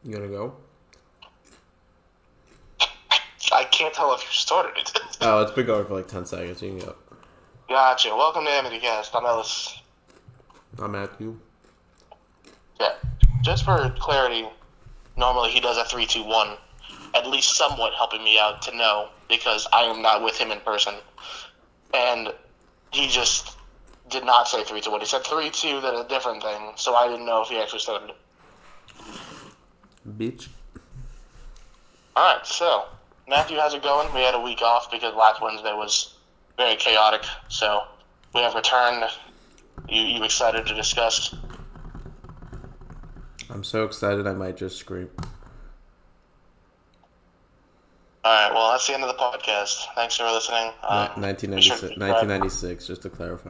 You gonna go? I can't tell if you started it. Oh, it's been going for like 10 seconds. You can go. Gotcha. Welcome to AmityCast. I'm Ellis. I'm Matthew. Yeah. Just for clarity, normally he does a 3-2-1, at least somewhat helping me out to know because I am not with him in person. And he just did not say 3-2-1. He said 3-2, then a different thing. So I didn't know if he actually started. Bitch. All right. So Matthew, how's it going? We had a week off because last Wednesday was very chaotic. So we have returned. You excited to discuss? I'm so excited I might just scream. All right. Well, that's the end of the podcast. Thanks for listening. Be sure to 1996, subscribe. 1996, just to clarify.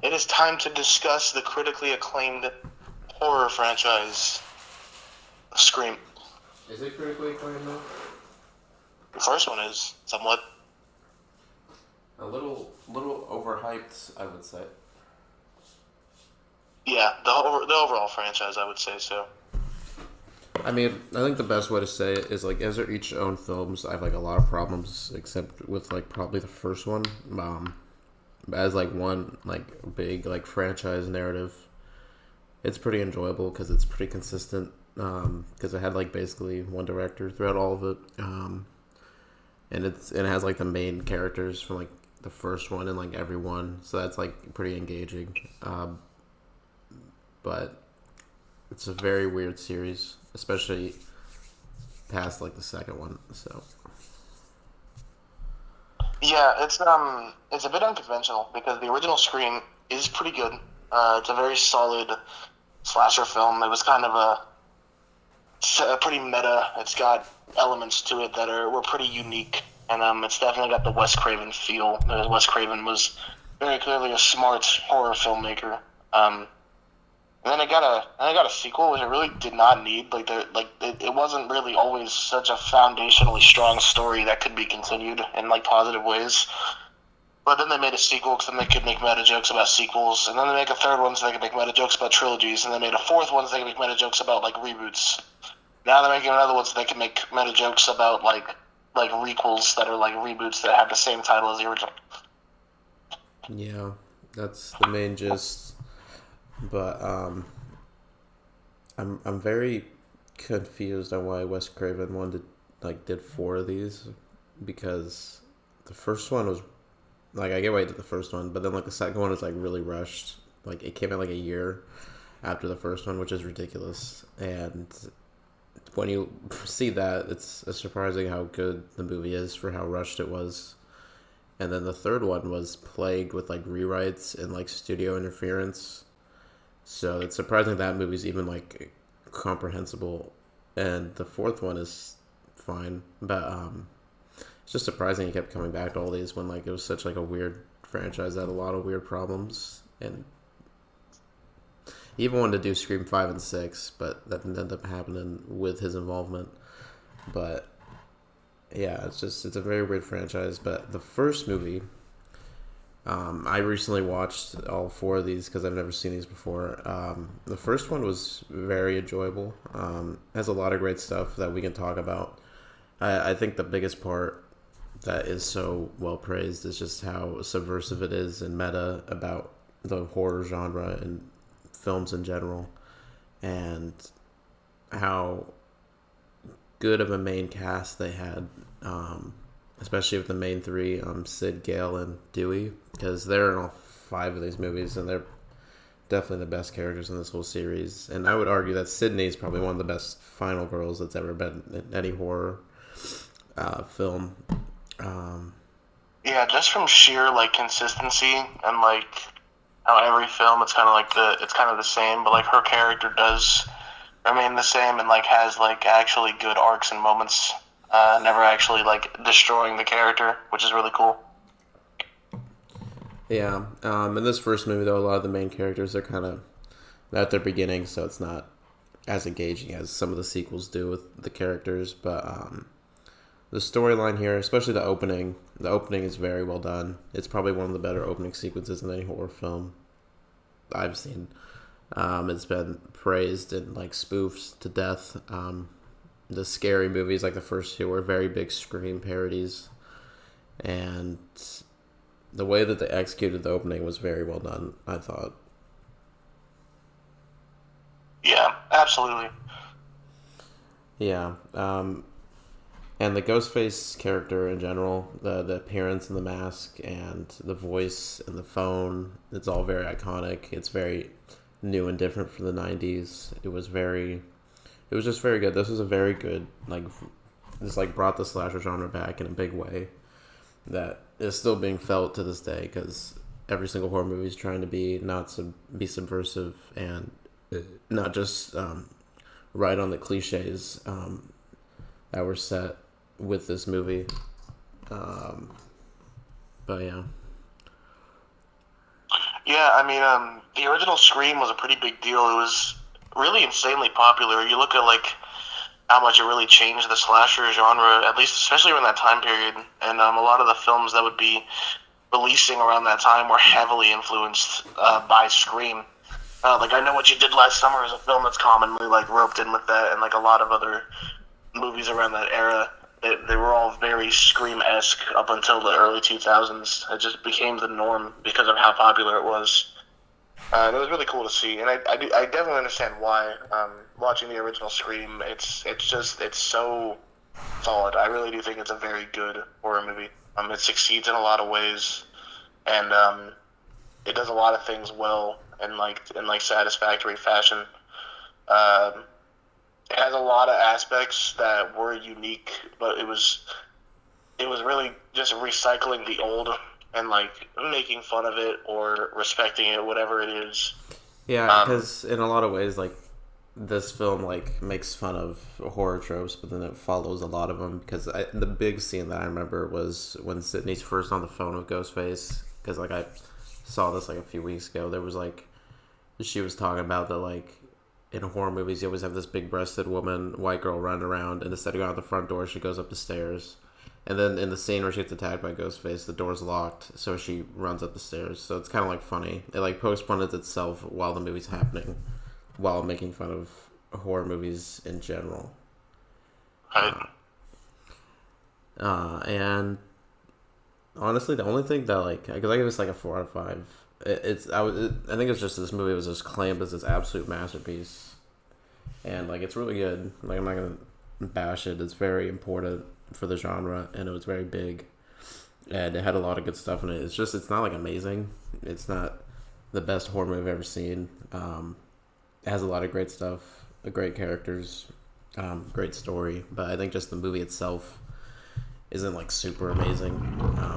It is time to discuss the critically acclaimed horror franchise, Scream. Is it critically acclaimed though? The first one is somewhat. A little overhyped, I would say. Yeah, the overall franchise, I would say so. I mean, I think the best way to say it is like as they're each own films, I have like a lot of problems, except with like probably the first one. As like one like big like franchise narrative, it's pretty enjoyable because it's pretty consistent. Because it had like basically one director throughout all of it. And it has like the main characters from like the first one and like every one, so that's like pretty engaging. But it's a very weird series, especially past like the second one. So Yeah, it's a bit unconventional because the original Scream is pretty good. It's a very solid slasher film. It was kind of a pretty meta. It's got elements to it that were pretty unique, and it's definitely got the Wes Craven feel. Wes Craven was very clearly a smart horror filmmaker. And then it got a sequel, which it really did not need. It wasn't really always such a foundationally strong story that could be continued in like positive ways. But then they made a sequel because then they could make meta jokes about sequels, and then they make a third one so they could make meta jokes about trilogies, and they made a fourth one so they could make meta jokes about like reboots. Now they're making another one so they can make meta jokes about like requels that are like reboots that have the same title as the original. yeah, that's the main gist. But I'm very confused on why Wes Craven wanted did four of these, because the first one was like, I get why he did the first one, but then like the second one was like really rushed. Like it came out like a year after the first one, which is ridiculous. And when you see that, it's surprising how good the movie is for how rushed it was. And then the third one was plagued with like rewrites and like studio interference. So it's surprising that movie's even like comprehensible. And the fourth one is fine, but it's just surprising he kept coming back to all these when like it was such like a weird franchise that had a lot of weird problems. And he even wanted to do Scream 5 and 6, but that didn't end up happening with his involvement. But yeah, it's a very weird franchise. But the first movie, I recently watched all four of these because I've never seen these before. The first one was very enjoyable. Has a lot of great stuff that we can talk about. I think the biggest part that is so well praised is just how subversive it is and meta about the horror genre and films in general, and how good of a main cast they had, especially with the main three, Sid, Gale, and Dewey, because they're in all five of these movies, and they're definitely the best characters in this whole series. And I would argue that Sydney is probably one of the best final girls that's ever been in any horror film. Yeah, just from sheer like consistency and like how every film it's kind of the same, but like her character does remain the same and like has like actually good arcs and moments. Never actually like destroying the character, which is really cool. Yeah, in this first movie, though, a lot of the main characters are kind of at their beginning, so it's not as engaging as some of the sequels do with the characters. But the storyline here, especially the opening is very well done. It's probably one of the better opening sequences in any horror film I've seen. It's been praised and like spoofed to death. The scary movies, like the first two, were very big Scream parodies, and the way that they executed the opening was very well done, I thought. Yeah, absolutely. Yeah. And the Ghostface character in general, the appearance and the mask and the voice and the phone, it's all very iconic. It's very new and different from the 90s. It was just very good. This was a very good, like, this, like, brought the slasher genre back in a big way that is still being felt to this day because every single horror movie is trying to be not be subversive and not just right on the cliches that were set with this movie. Um, but yeah. Yeah, I mean, the original Scream was a pretty big deal. It was really insanely popular. You look at like how much it really changed the slasher genre, at least especially around that time period. And a lot of the films that would be releasing around that time were heavily influenced by Scream. Like I Know What You Did Last Summer is a film that's commonly like roped in with that, and like a lot of other movies around that era. They were all very Scream-esque up until the early 2000s. It just became the norm because of how popular it was. And it was really cool to see, and I definitely understand why. Watching the original Scream, it's so solid. I really do think it's a very good horror movie. It succeeds in a lot of ways, and it does a lot of things well in satisfactory fashion. Um, it has a lot of aspects that were unique, but it was really just recycling the old and like making fun of it or respecting it, whatever it is. Yeah, Um, because in a lot of ways, like, this film, like, makes fun of horror tropes, but then it follows a lot of them. Because the big scene that I remember was when Sydney's first on the phone with Ghostface. Because, like, I saw this, like, a few weeks ago. There was, like, she was talking about that, like, in horror movies, you always have this big-breasted woman, white girl running around, and instead of going out the front door, she goes up the stairs. And then in the scene where she gets attacked by Ghostface, the door's locked, so she runs up the stairs. So it's kind of like funny. It like postpones itself while the movie's happening, while making fun of horror movies in general. I, And honestly, the only thing that like, because I give this like a 4 out of 5. I think it's just this movie was just claimed as this absolute masterpiece, and like it's really good. Like I'm not gonna bash it. It's very important for the genre, and it was very big, and it had a lot of good stuff in it. It's just it's not like amazing. It's not the best horror movie I've ever seen. It has a lot of great stuff, great characters, great story, but I think just the movie itself isn't like super amazing.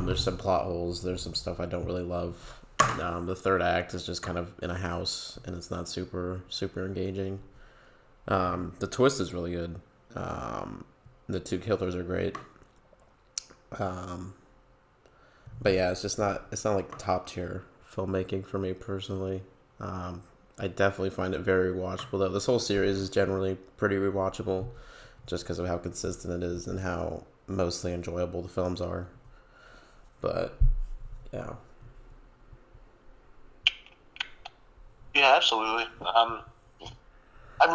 There's some plot holes. There's some stuff I don't really love. The third act is just kind of in a house, and it's not super engaging. The twist is really good. The two killers are great. Um, but yeah, it's not like top tier filmmaking for me personally. I definitely find it very rewatchable though. This whole series is generally pretty rewatchable, just because of how consistent it is and how mostly enjoyable the films are. But yeah, yeah, absolutely. I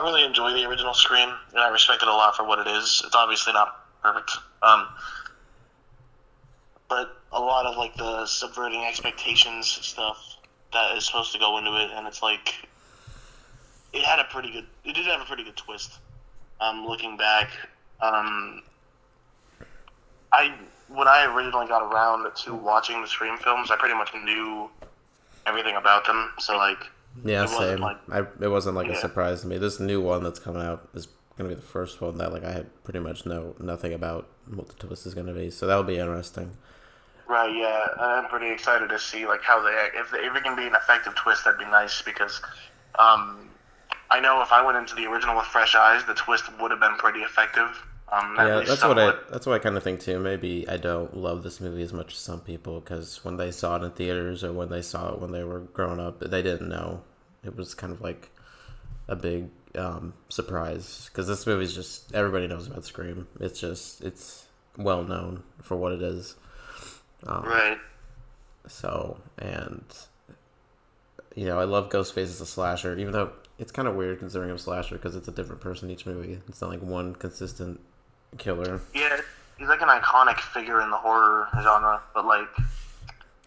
really enjoy the original Scream, and I respect it a lot for what it is. It's obviously not perfect, but a lot of like the subverting expectations stuff that is supposed to go into it, and it's like it did have a pretty good twist. Looking back, um, I when I originally got around to watching the Scream films, I pretty much knew everything about them. So like, yeah, it wasn't same. like It wasn't like a yeah, surprise to me. This new one that's coming out is gonna be the first one that like I had pretty much know nothing about what the twist is gonna be. So that'll be interesting. right, yeah. I'm pretty excited to see like how if it can be an effective twist, that'd be nice because um, I know if I went into the original with fresh eyes, the twist would have been pretty effective, at Yeah, least somewhat. that's what I kind of think too. Maybe I don't love this movie as much as some people because when they saw it in theaters or when they saw it when they were growing up, they didn't know. It was kind of like a big surprise because this movie is just everybody knows about Scream. It's well known for what it is. Um, Right. so and I love Ghostface as a slasher, even though it's kind of weird considering him a slasher because it's a different person each movie. It's not like one consistent killer. Yeah, he's like an iconic figure in the horror genre, but like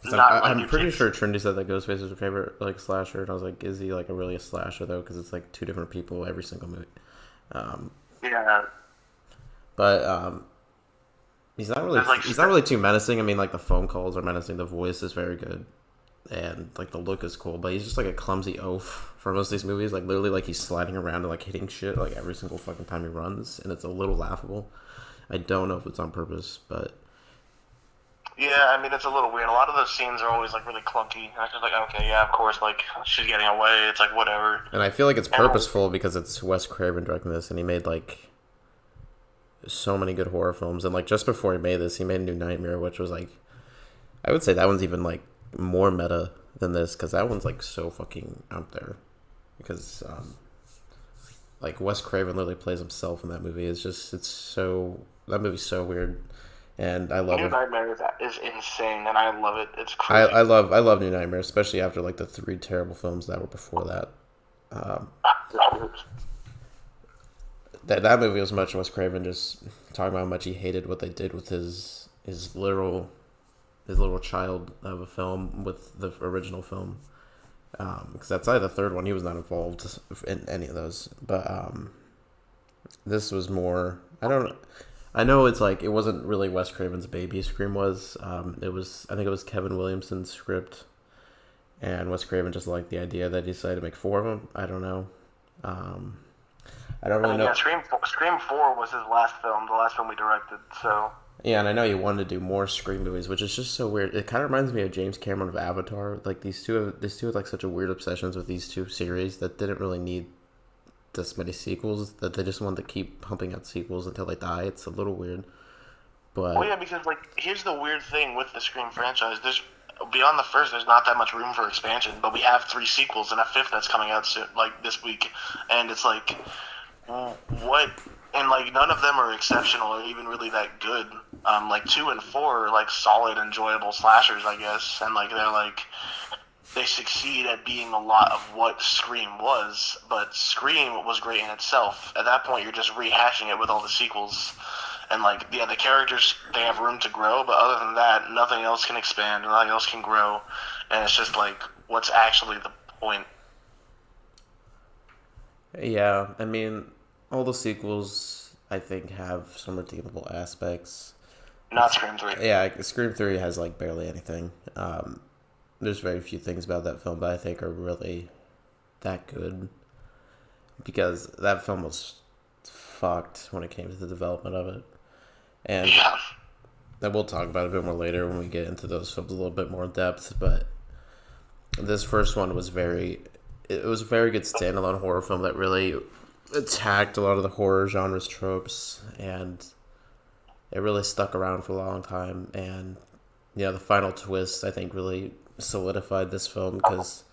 Because not like I'm you pretty can't. sure Trinity said that Ghostface was her favorite like slasher, and I was like, is he like a really a slasher though? Because it's like two different people every single movie. Um, Yeah, but there's like he's not really too menacing. I mean, like the phone calls are menacing. The voice is very good, and like the look is cool. But he's just like a clumsy oaf for most of these movies. Like literally, like he's sliding around and like hitting shit like every single fucking time he runs, and it's a little laughable. I don't know if it's on purpose, but yeah. I mean, it's a little weird. A lot of those scenes are always like really clunky. And I'm just like, okay, yeah, of course, like she's getting away. It's like whatever. and I feel like it's And purposeful because it's Wes Craven directing this, and he made like so many good horror films. And like just before he made this, he made New Nightmare, which was like I would say that one's even like more meta than this because that one's like so fucking out there. Because like Wes Craven literally plays himself in that movie. It's so that movie's so weird, and I love New it. Nightmare is insane, and I love it. It's crazy. I love New Nightmare, especially after like the three terrible films that were before that. Um, that movie was much Wes Craven just talking about how much he hated what they did with his literal child of a film with the original film. Because outside the third one, he was not involved in any of those. But this was more. I don't. I know it's like it wasn't really Wes Craven's baby. Scream was. It was. I think it was Kevin Williamson's script, and Wes Craven just liked the idea that he decided to make four of them. I don't know. I don't really know. Yeah, Scream 4 was his last film, the last film we directed. So Yeah, and I know you wanted to do more Scream movies, which is just so weird. It kind of reminds me of James Cameron of Avatar. Like these two had like such a weird obsessions with these two series that didn't really need this many sequels. That they just wanted to keep pumping out sequels until they die. It's a little weird, well, but yeah, because like here's the weird thing with the Scream franchise. There's beyond the first, there's not that much room for expansion. But we have three sequels and a fifth that's coming out soon, like this week, and it's like what? And like none of them are exceptional or even really that good. Like 2 and 4 are like solid, enjoyable slashers, I guess, and like they're like they succeed at being a lot of what Scream was. But Scream was great in itself. At that point, you're just rehashing it with all the sequels. And like, yeah, the characters they have room to grow, but other than that, nothing else can expand, nothing else can grow, and it's just like, what's actually the point? yeah, I mean, all the sequels I think have some redeemable aspects. Not Scream 3. Yeah, Scream 3 has like barely anything. There's very few things about that film that I think are really that good because that film was fucked when it came to the development of it. And Yeah, then we'll talk about it a bit more later when we get into those films a little bit more in depth. But this first one was it was a very good standalone horror film that really attacked a lot of the horror genre's tropes, and it really stuck around for a long time. And the final twist I think really solidified this film because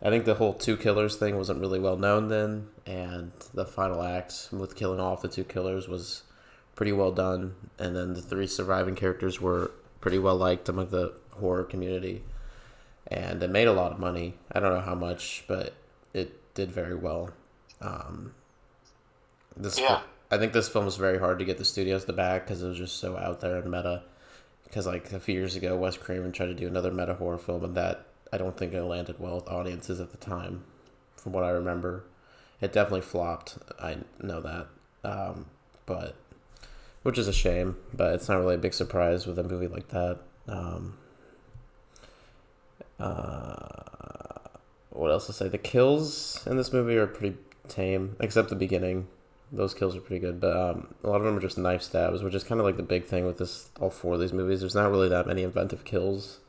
I think the whole two killers thing wasn't really well known then, and the final act with killing off the two killers was pretty well done, and then the three surviving characters were pretty well liked among the horror community, and it made a lot of money. I don't know how much, but it did very well. Um, yeah, I think this film was very hard to get the studios to back because it was just so out there and meta. Because like a few years ago, Wes Craven tried to do another meta horror film, and that I don't think it landed well with audiences at the time, from what I remember. It definitely flopped. I know that, but which is a shame. But it's not really a big surprise with a movie like that. What else to say? The kills in this movie are pretty tame, except the beginning. Those kills are pretty good, but a lot of them are just knife stabs, which is kind of like the big thing with all four of these movies. There's not really that many inventive kills,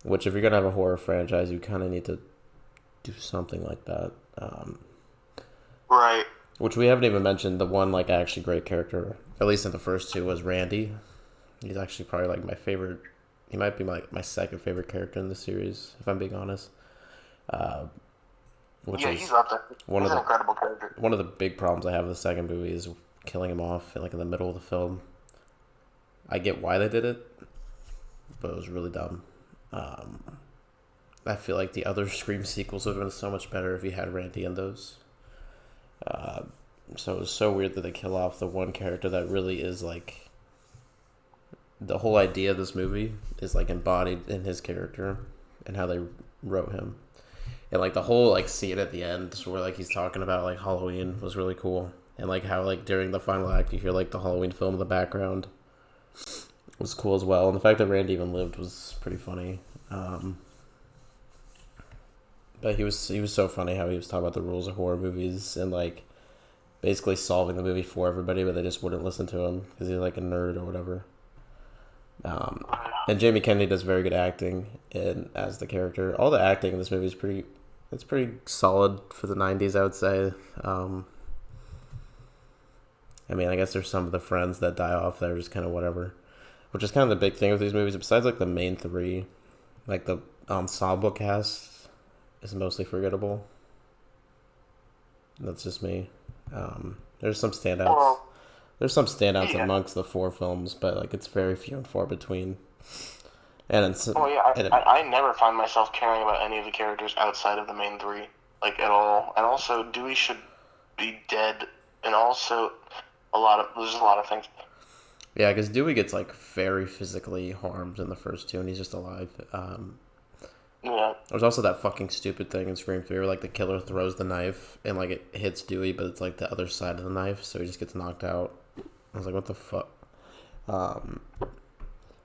which if you're gonna have a horror franchise, you kind of need to do something like that. right. Which we haven't even mentioned. The one like actually great character, at least in the first two, was Randy. He's actually probably like my favorite. He might be my second favorite character in the series, if I'm being honest. Which Yeah, is he's up there. one He's of an the incredible character. one of the big problems I have with the second movie is killing him off like in the middle of the film. I get why they did it, but it was really dumb. I feel like the other Scream sequels would have been so much better if you had Randy in those. So it was so weird that they kill off the one character that really is like the whole idea of this movie is like embodied in his character and how they wrote him. And like the whole like scene at the end where like he's talking about like Halloween was really cool. And like how like during the final act you hear like the Halloween film in the background was cool as well. And the fact that Randy even lived was pretty funny. But he was so funny how he was talking about the rules of horror movies and like basically solving the movie for everybody, but they just wouldn't listen to him because he's like a nerd or whatever. And Jamie Kennedy does very good acting as the character. All the acting in this movie is pretty solid for the 90s, I would say. I mean, I guess there's some of the friends that die off that are just kind of whatever, which is kind of the big thing with these movies. Besides like the main three, like the ensemble cast is mostly forgettable. That's just me. There's some standouts. There's some standouts amongst the four films, but like it's very few and far between. And it's I never find myself caring about any of the characters outside of the main three, like at all. And also, Dewey should be dead. And also, there's a lot of things. Yeah, because Dewey gets like very physically harmed in the first two, and he's just alive. Yeah. There's also that fucking stupid thing in Scream 3 where like the killer throws the knife and like it hits Dewey, but it's like the other side of the knife, so he just gets knocked out. I was like, what the fuck?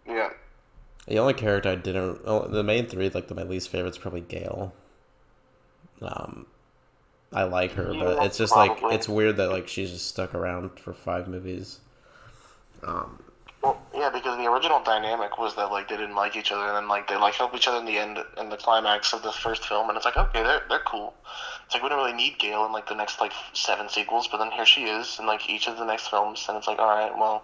Yeah. The only character I didn't... the main three, like my least favorite is probably Gail. I like her, but it's just like, it's weird that like she's just stuck around for 5 movies. Well, yeah, because the original dynamic was that like they didn't like each other, and then like they like help each other in the end, in the climax of the first film, and it's like, okay, they're cool. It's like we don't really need Gail in like the next like 7 sequels, but then here she is in like each of the next films, and it's like, all right, well,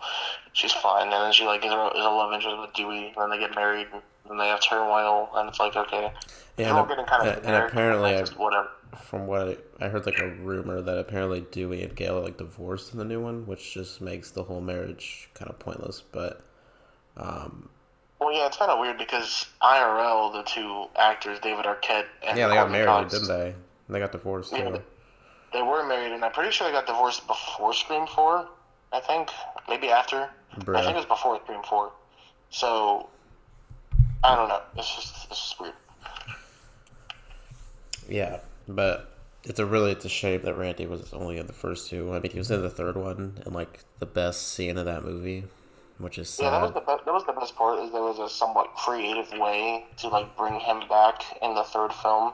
she's fine, and then she like is a love interest with Dewey, and then they get married, and then they have turmoil, and it's like, okay, yeah, all getting kind of and apparently whatever. From what I heard, like a rumor that apparently Dewey and Gail are like divorced in the new one, which just makes the whole marriage kind of pointless. But well, yeah, it's kind of weird because IRL, the two actors, David Arquette and yeah, they got Courtney married, Cox, didn't they? They got divorced too. yeah, they were married, and I'm pretty sure they got divorced before Scream 4. I think maybe after. Bruh. I think it was before Scream 4. So I don't know. It's just weird. Yeah, but it's a shame that Randy was only in the first two. I mean, he was in the third one, and like the best scene of that movie, which is sad. Yeah, that was the best part. Is there was a somewhat creative way to like bring him back in the third film,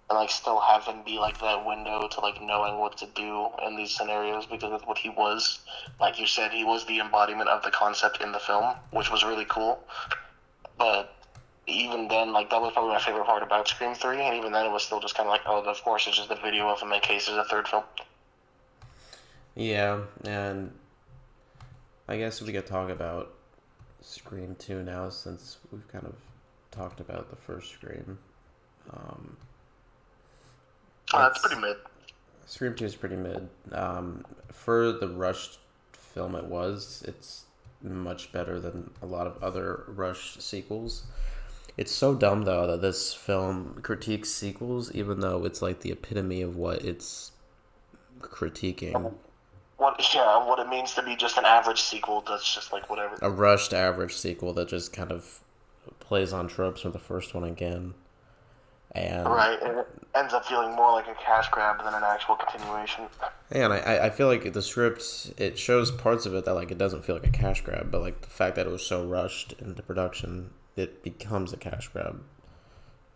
and like still have him be like that window to like knowing what to do in these scenarios, because of what he was. Like you said, he was the embodiment of the concept in the film, which was really cool. But even then, like, that was probably my favorite part about Scream 3, and even then it was still just kind of like, oh, of course, it's just a video of him in case there's a third film. Yeah, and I guess we could talk about Scream 2 now, since we've kind of talked about the first Scream. That's pretty mid. Scream 2 is pretty mid. For the rushed film it's much better than a lot of other rushed sequels. It's so dumb, though, that this film critiques sequels, even though it's like the epitome of what it's critiquing. What it means to be just an average sequel that's just like whatever. A rushed average sequel that just kind of plays on tropes from the first one again. And right, and it ends up feeling more like a cash grab than an actual continuation. and I feel like the script, it shows parts of it that like it doesn't feel like a cash grab, but like the fact that it was so rushed into production, it becomes a cash grab.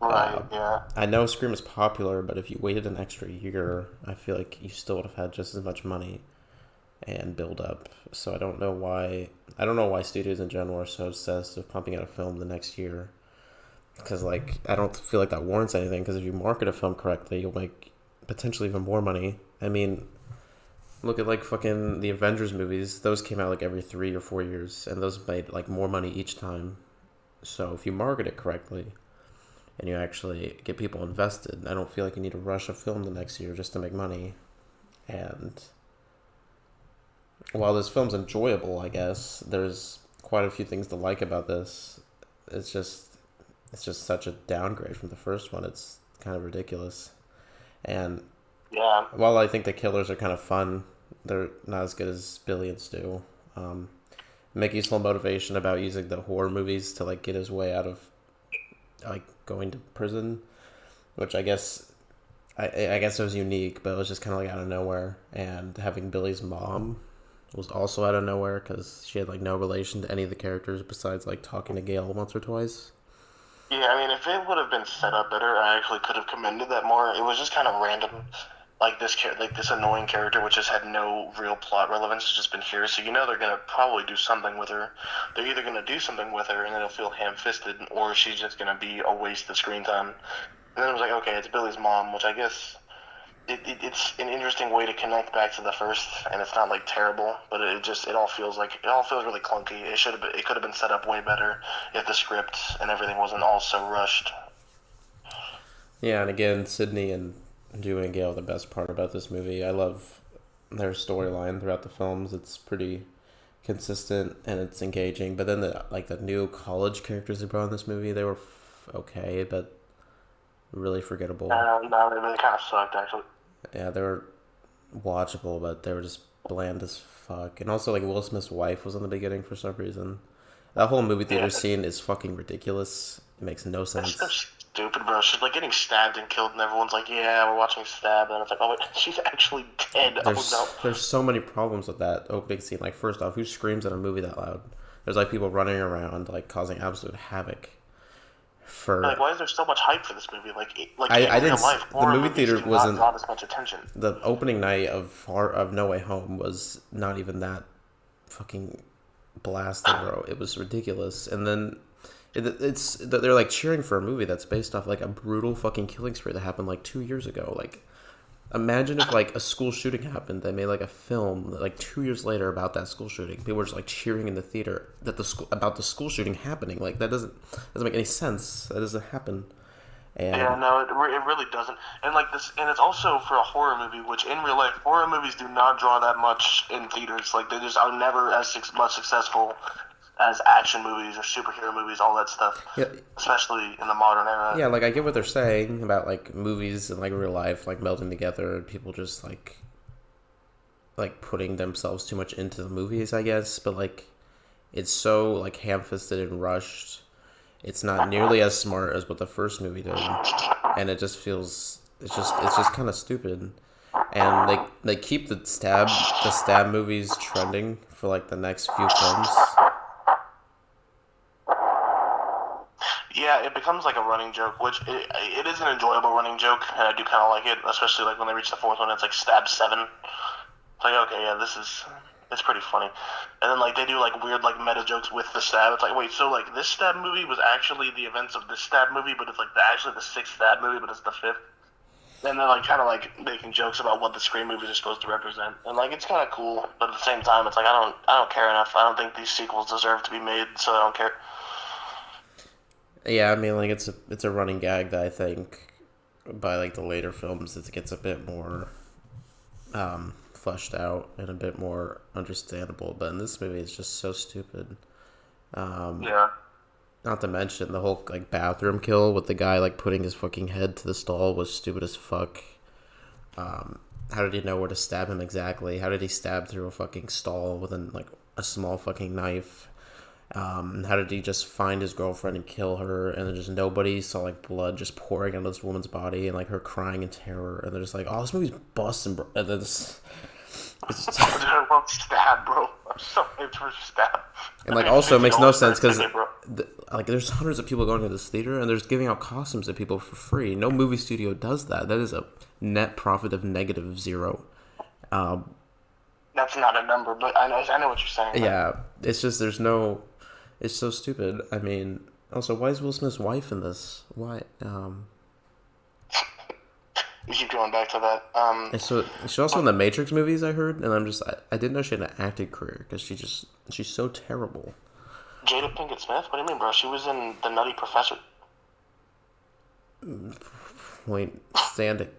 Right, yeah. I know Scream is popular, but if you waited an extra year, I feel like you still would have had just as much money and build up. So I don't know why studios in general are so obsessed with pumping out a film the next year. Because, like, I don't feel like that warrants anything, because if you market a film correctly, you'll make potentially even more money. I mean, look at, like, fucking the Avengers movies. Those came out, like, every 3 or 4 years, and those made, like, more money each time. So if you market it correctly and you actually get people invested, I don't feel like you need to rush a film the next year just to make money. And while this film's enjoyable, I guess, there's quite a few things to like about this. It's just... it's just such a downgrade from the first one. It's kind of ridiculous. And Yeah. while I think the killers are kind of fun, they're not as good as Billy and Stu. Mickey's whole motivation about using the horror movies to like get his way out of like going to prison, which I guess it was unique, but it was just kind of like out of nowhere. And having Billy's mom was also out of nowhere because she had like no relation to any of the characters besides like talking to Gail once or twice. Yeah, I mean, if it would have been set up better, I actually could have commended that more. It was just kind of random, like this annoying character, which has had no real plot relevance, has just been here. So you know they're gonna probably do something with her. They're either gonna do something with her and it'll feel ham-fisted, or she's just gonna be a waste of screen time. And then it was like, okay, it's Billy's mom, which I guess it's an interesting way to connect back to the first, and it's not like terrible, but it all feels really clunky. It could have been set up way better if the script and everything wasn't all so rushed. Yeah, and again, Sydney and Dewey and Gale are the best part about this movie. I love their storyline throughout the films. It's pretty consistent and it's engaging. But then the new college characters they brought in this movie, they were okay, but really forgettable. No, they really kind of sucked actually. Yeah, they were watchable, but they were just bland as fuck. And also, like Will Smith's wife was in the beginning for some reason. That whole movie theater Yeah, scene is fucking ridiculous. It makes no it's so sense. stupid, bro. She's like getting stabbed and killed, and everyone's like, "Yeah, we're watching Stab," and it's like, "Oh, wait, she's actually dead." Oh no. There's so many problems with that opening scene. Like first off, who screams at a movie that loud? There's like people running around like causing absolute havoc. Like, For why is there so much hype for this movie? Like I in didn't real life, the horror movie movies theater do not wasn't draw this much attention. the opening night of No Way Home was not even that fucking blasted, bro. It was ridiculous. And then it's they're like cheering for a movie that's based off like a brutal fucking killing spree that happened like 2 years ago. Like imagine if like a school shooting happened. They made like a film like 2 years later about that school shooting. People were just like cheering in the theater that the school about the school shooting happening. Like that doesn't make any sense. That doesn't happen. Yeah, And no, it really doesn't. And like this, and it's also for a horror movie, which in real life, horror movies do not draw that much in theaters. Like they just are never as much successful as action movies or superhero movies, all that stuff. yeah, Especially in the modern era. yeah, like I get what they're saying about like movies and like real life like melding together and people just like putting themselves too much into the movies, I guess. But like it's so like ham-fisted and rushed. It's not nearly as smart as what the first movie did, and it just feels it's just kind of stupid. And they keep the stab movies trending for like the next few films. Yeah, it becomes like a running joke, which it is an enjoyable running joke, and I do kind of like it, especially like when they reach the fourth one. It's like Stab 7. It's like, okay, yeah, it's pretty funny. And then like they do like weird like meta jokes with the Stab. It's like, wait, so like this Stab movie was actually the events of this Stab movie, but it's like actually the sixth Stab movie, but it's the fifth. And they're like kind of like making jokes about what the Scream movies are supposed to represent, and like it's kind of cool, but at the same time, it's like I don't care enough. I don't think these sequels deserve to be made, so I don't care. Yeah, I mean like it's a running gag that I think by like the later films it gets a bit more fleshed out and a bit more understandable. But in this movie, it's just so stupid. Yeah. Not to mention the whole like bathroom kill with the guy like putting his fucking head to the stall was stupid as fuck. How did he know where to stab him exactly? How did he stab through a fucking stall with like a small fucking knife? How did he just find his girlfriend and kill her? And then just nobody saw like blood just pouring out of this woman's body and like her crying in terror. And they're just like, "Oh, this movie's busting, bro." And then it's just, I want Stab, bro. I'm so hyped for Stab. and like also it makes no sense because bro. like there's hundreds of people going to this theater and there's giving out costumes to people for free. No movie studio does that. That is a net profit of -0. That's not a number, but I know what you're saying. Yeah, it's just it's so stupid. I mean, also why is Will Smith's wife in this? Why? You keep going back to that. And so she's also in the Matrix movies, I heard, and I didn't know she had an acting career because she's so terrible. Jada Pinkett Smith? What do you mean, bro? She was in The Nutty Professor. Point standing.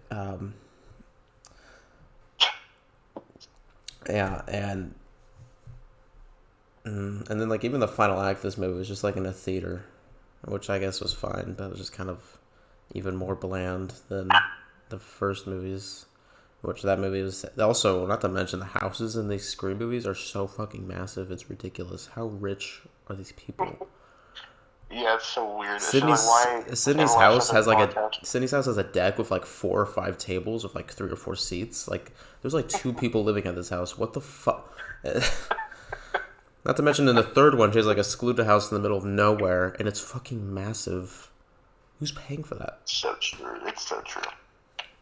Yeah, and then like even the final act of this movie was just like in a theater, which I guess was fine, but it was just kind of even more bland than the first movies. Which that movie was also, not to mention the houses in these Scream movies are so fucking massive. It's ridiculous. How rich are these people? Yeah, it's so weird. It's just like, why does everyone have such a large house? Sydney's house has a deck with like 4 or 5 tables with like 3 or 4 seats. Like there's like 2 people living at this house. What the fuck? Not to mention in the third one, she has like a secluded house in the middle of nowhere, and it's fucking massive. Who's paying for that? So true. It's so true.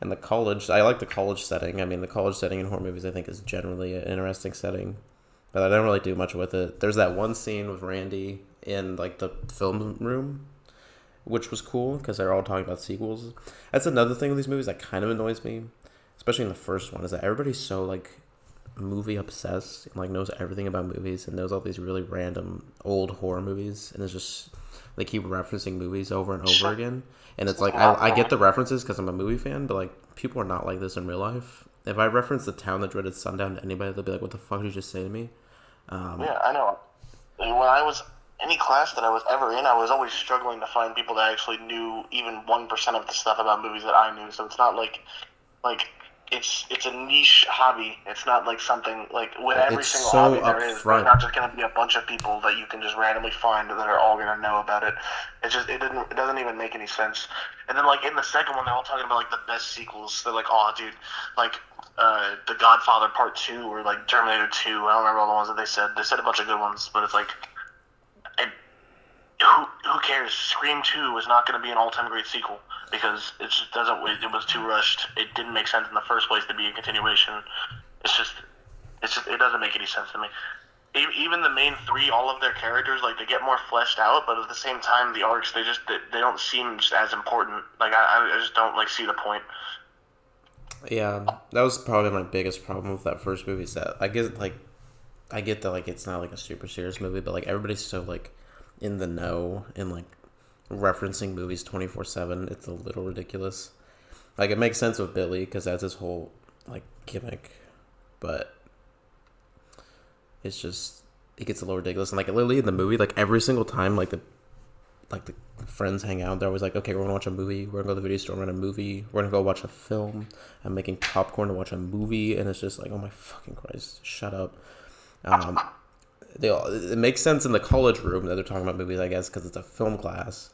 And the college, I like the college setting. I mean, the college setting in horror movies, I think, is generally an interesting setting. But I don't really do much with it. There's that one scene with Randy in, like, the film room, which was cool, because they're all talking about sequels. That's another thing with these movies that kind of annoys me, especially in the first one, is that everybody's so, like, movie obsessed and, like, knows everything about movies and knows all these really random old horror movies. And it's just, they keep referencing movies over and over again. And it's like, I get the references because I'm a movie fan, but, like, people are not like this in real life. If I reference The Town That Dreaded Sundown to anybody, they'll be like, what the fuck did you just say to me? Yeah, I know. When I was any class that I was ever in, I was always struggling to find people that actually knew even 1% of the stuff about movies that I knew. So it's not like it's a niche hobby. It's not like something like with every It's single so hobby there is. There's upfront. not just gonna be a bunch of people that you can just randomly find that are all gonna know about it. It doesn't even make any sense. And then like in the second one, they're all talking about like the best sequels. They're like, oh dude, like The Godfather Part 2 or like Terminator 2. I don't remember all the ones that they said. They said a bunch of good ones, but it's like, it, who cares? Scream 2 is not going to be an all-time great sequel because it just doesn't. It was too rushed. It didn't make sense in the first place to be a continuation. It doesn't make any sense to me. Even the main three, all of their characters, like they get more fleshed out, but at the same time, the arcs they don't seem just as important. Like I just don't like see the point. Yeah, that was probably my biggest problem with that first movie set. I get that like it's not like a super serious movie, but like everybody's so like in the know and like referencing movies 24/7. It's a little ridiculous. Like it makes sense with Billy because that's his whole like gimmick, but it's just it gets a little ridiculous. And like literally in the movie, like every single time like the friends hang out, they're always like, okay, we're gonna watch a movie, we're gonna go to the video store and rent a movie, we're gonna go watch a film, I'm making popcorn to watch a movie, and it's just like, oh my fucking Christ, shut up. It makes sense in the college room that they're talking about movies, I guess, because it's a film class,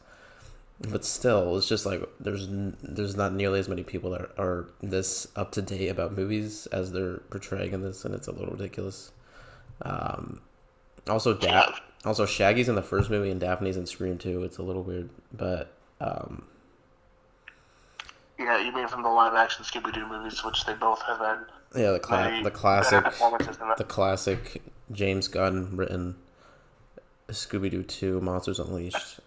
but still, it's just like there's not nearly as many people that are this up to date about movies as they're portraying in this, and it's a little ridiculous. Also, also Shaggy's in the first movie and Daphne's in Scream 2. It's a little weird, but yeah, you mean from the live action Scooby Doo movies, which they both have had. yeah, The classic James Gunn written Scooby Doo 2 Monsters Unleashed.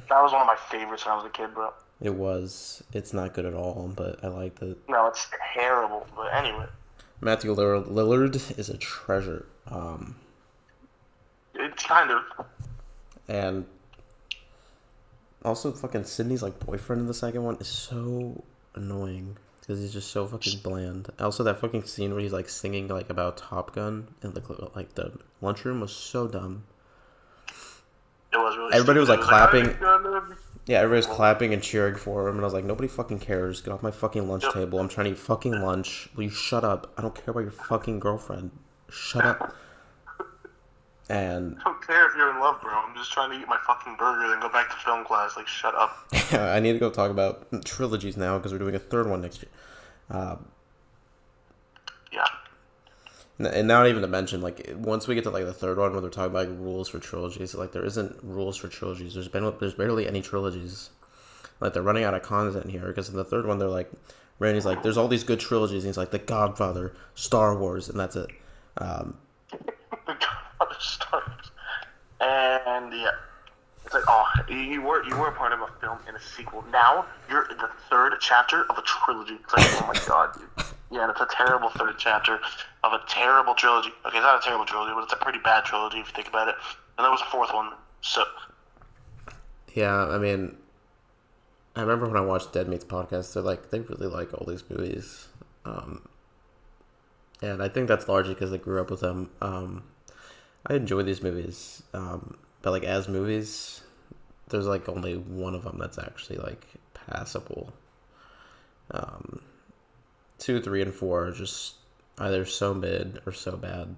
That was one of my favorites when I was a kid, bro. It was. It's not good at all, but I liked it. No, it's terrible. But anyway, Matthew Lillard is a treasure. it's kind of. And also, fucking Sydney's like boyfriend in the second one is so annoying because he's just so fucking bland. Also, that fucking scene where he's like singing like about Top Gun in the lunchroom was so dumb. It was really. Everybody was like clapping. Like, Yeah, everybody was clapping and cheering for him, and I was like, nobody fucking cares. Get off my fucking lunch table. I'm trying to eat fucking lunch. Will you shut up? I don't care about your fucking girlfriend. Shut up. And I don't care if you're in love, bro. I'm just trying to eat my fucking burger and go back to film class. Like, shut up. I need to go talk about trilogies now because we're doing a third one next year. Yeah. And not even to mention, like, once we get to like the third one, where they're talking about like, rules for trilogies, like there isn't rules for trilogies. There's barely any trilogies. Like they're running out of content here because in the third one, they're like, Randy's like, there's all these good trilogies, and he's like, The Godfather, Star Wars, and that's it. The Godfather, Star Wars, and yeah, it's like, oh, you were a part of a film and a sequel. Now you're in the third chapter of a trilogy. It's like, oh my god, dude. Yeah, and it's a terrible third chapter of a terrible trilogy. Okay, it's not a terrible trilogy, but it's a pretty bad trilogy if you think about it. And there was a fourth one, so. Yeah, I mean, I remember when I watched Dead Meat's podcast, they're like, they really like all these movies. And I think that's largely because they grew up with them. I enjoy these movies, but like as movies, there's like only one of them that's actually like passable. 2, 3, and 4 are just either so mid or so bad.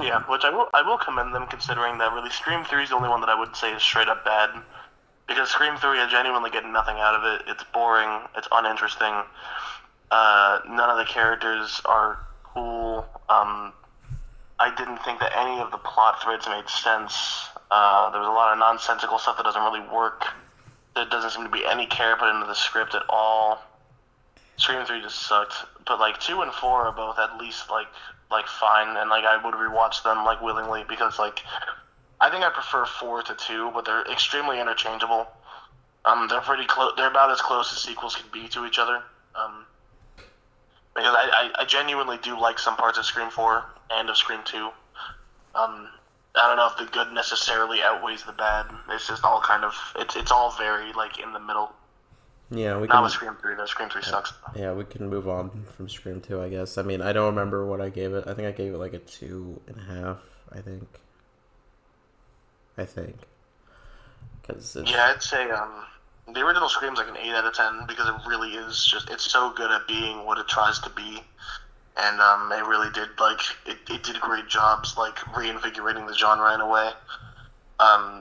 Yeah, which I will commend them considering that really Scream 3 is the only one that I would say is straight up bad. Because Scream 3, I genuinely get nothing out of it. It's boring. It's uninteresting. None of the characters are cool. I didn't think that any of the plot threads made sense. There was a lot of nonsensical stuff that doesn't really work. There doesn't seem to be any care put into the script at all. Scream 3 just sucked. But like 2 and 4 are both at least like fine, and like I would rewatch them like willingly because like I think I prefer 4 to 2, but they're extremely interchangeable. They're pretty close. They're about as close as sequels can be to each other. Because I genuinely do like some parts of Scream 4 and of Scream 2. I don't know if the good necessarily outweighs the bad. It's just all kind of it's all very like in the middle. Yeah, we Not can. with Scream 3 though. Scream 3 sucks. Yeah, we can move on from Scream 2, I guess. I mean, I don't remember what I gave it. I think I gave it like a 2.5. I think. Because Yeah, I'd say the original Scream's like an 8 out of 10 because it really is just it's so good at being what it tries to be, and it really did like it did great jobs like reinvigorating the genre in a way.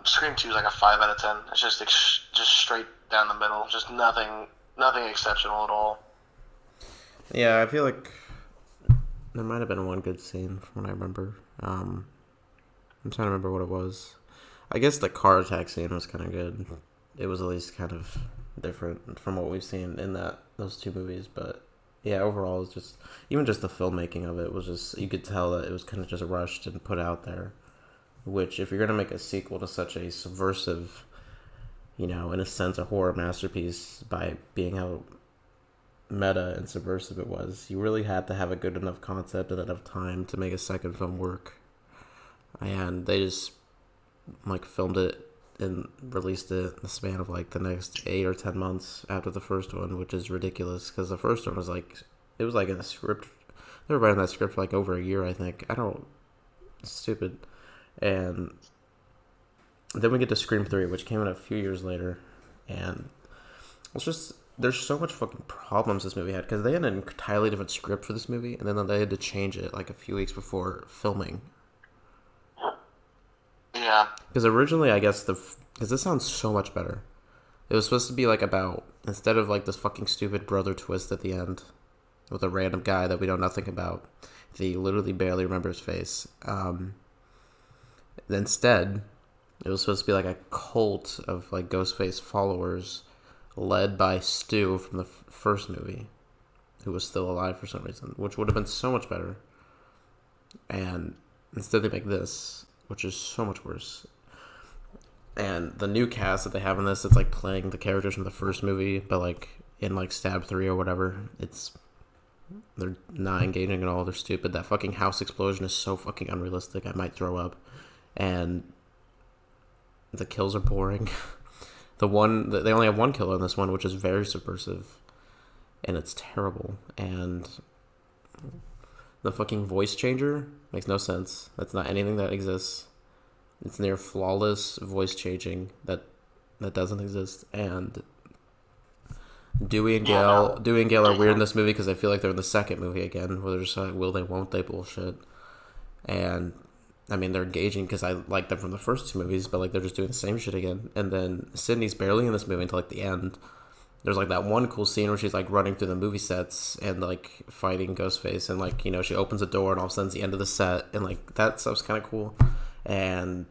Scream 2 is like a 5 out of 10. It's just straight down the middle, just nothing exceptional at all. yeah, I feel like there might have been one good scene from what I remember. I'm trying to remember what it was. I guess the car attack scene was kind of good. It was at least kind of different from what we've seen in those two movies. But yeah, overall, it's just even just the filmmaking of it was just you could tell that it was kind of just rushed and put out there. Which, if you're gonna make a sequel to such a subversive, in a sense, a horror masterpiece by being how meta and subversive it was, you really had to have a good enough concept and enough time to make a second film work. And they just like filmed it and released it in the span of like the next 8 or 10 months after the first one, which is ridiculous because the first one was like it was like in a script. They were writing that script for like over a year, I think. It's stupid. And then we get to Scream 3, which came out a few years later, and it's just there's so much fucking problems this movie had because they had an entirely different script for this movie, and then they had to change it like a few weeks before filming. Yeah. Because originally, I guess because this sounds so much better. It was supposed to be like about instead of like this fucking stupid brother twist at the end with a random guy that we know nothing about, that you literally barely remember his face. Instead, it was supposed to be like a cult of like Ghostface followers, led by Stu from the first movie, who was still alive for some reason, which would have been so much better. And instead, they make this, which is so much worse. And the new cast that they have in this, it's like playing the characters from the first movie, but like in like Stab 3 or whatever. They're not engaging at all. They're stupid. That fucking house explosion is so fucking unrealistic. I might throw up. And the kills are boring. They only have one killer in this one, which is very subversive, and it's terrible. And the fucking voice changer makes no sense. That's not anything that exists. It's near flawless voice changing that doesn't exist. And Dewey and Gale are weird in this movie because I feel like they're in the second movie again, where they're just like, will they, won't they bullshit. And I mean, they're engaging because I like them from the first two movies, but like they're just doing the same shit again. And then Sydney's barely in this movie until like the end. There's like that one cool scene where she's like running through the movie sets and like fighting Ghostface, and like she opens a door and all of a sudden it's the end of the set, and like that stuff's kind of cool. And